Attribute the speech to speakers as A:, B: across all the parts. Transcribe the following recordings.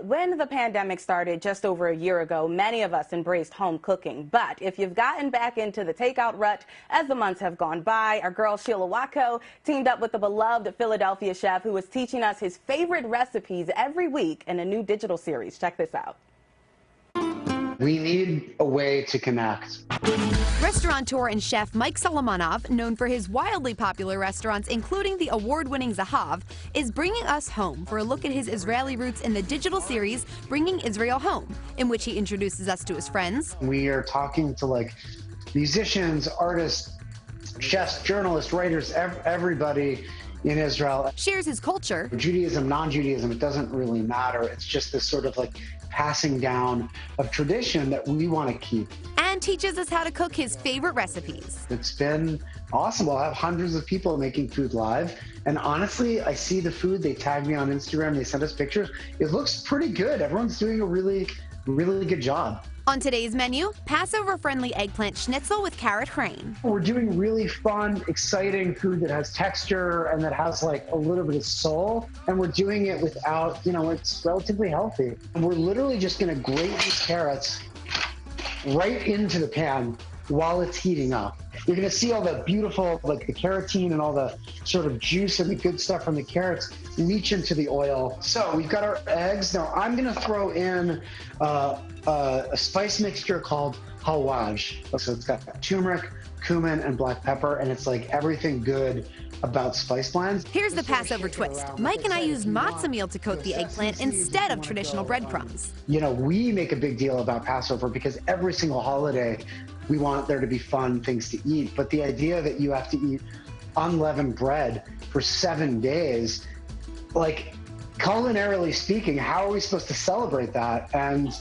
A: When the pandemic started just over a year ago, many of us embraced home cooking. But if you've gotten back into the takeout rut as the months have gone by, our girl Sheila Watko teamed up with the beloved Philadelphia chef who is teaching us his favorite recipes every week in a new digital series. Check this out.
B: We need a way to connect.
C: Restaurateur and chef Mike Solomonov, known for his wildly popular restaurants, including the award-winning Zahav, is bringing us home for a look at his Israeli roots in the digital series Bringing Israel Home, in which he introduces us to his friends.
B: We are talking to musicians, artists, chefs, journalists, writers, everybody in Israel.
C: Shares his culture.
B: Judaism, non-Judaism, it doesn't really matter. It's just this sort of passing down of tradition that we want to keep.
C: And teaches us how to cook his favorite recipes.
B: It's been awesome. We'll have hundreds of people making food live. And honestly, I see the food. They tag me on Instagram. They send us pictures. It looks pretty good. Everyone's doing a really, really good job.
C: On today's menu, Passover-friendly eggplant schnitzel with carrot crane.
B: We're doing really fun, exciting food that has texture and that has a little bit of soul. And we're doing it without, it's relatively healthy. And we're literally just going to grate these carrots right into the pan while it's heating up. You're going to see all the beautiful, the carotene and all the sort of juice and the good stuff from the carrots leach into the oil. So we've got our eggs. Now I'm going to throw in a spice mixture called hawaj. So it's got turmeric, cumin, and black pepper, and it's everything good about spice blends.
C: Here's the Passover twist. Mike and I use matzah meal to coat the eggplant instead of traditional breadcrumbs.
B: We make a big deal about Passover because every single holiday we want there to be fun things to eat. But the idea that you have to eat unleavened bread for 7 days, culinarily speaking, how are we supposed to celebrate that? And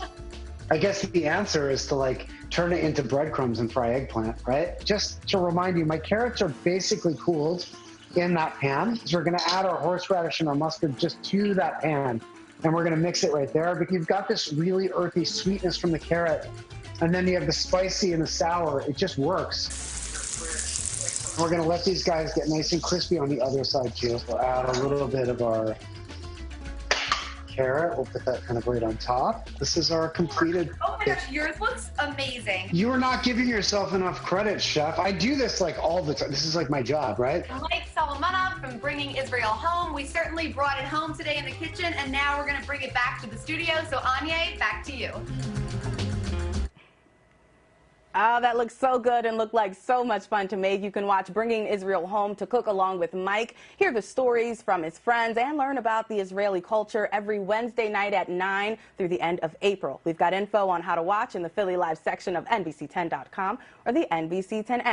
B: I guess the answer is to turn it into breadcrumbs and fry eggplant, right? Just to remind you, my carrots are basically cooled in that pan. So we're gonna add our horseradish and our mustard just to that pan. And we're gonna mix it right there. But you've got this really earthy sweetness from the carrot. And then you have the spicy and the sour. It just works. We're gonna let these guys get nice and crispy on the other side too. We'll add a little bit of our carrot. We'll put that kind of right on top. This is our completed.
C: Oh my gosh, yours looks amazing.
B: You are not giving yourself enough credit, chef. I do this all the time. This is my job, right?
C: Mike Solomonov from Bringing Israel Home. We certainly brought it home today in the kitchen, and now we're gonna bring it back to the studio. So Anya, back to you.
A: Oh, that looks so good and looked like so much fun to make. You can watch Bringing Israel Home to cook along with Mike, hear the stories from his friends, and learn about the Israeli culture every Wednesday night at 9 through the end of April. We've got info on how to watch in the Philly Live section of NBC10.com or the NBC10 app.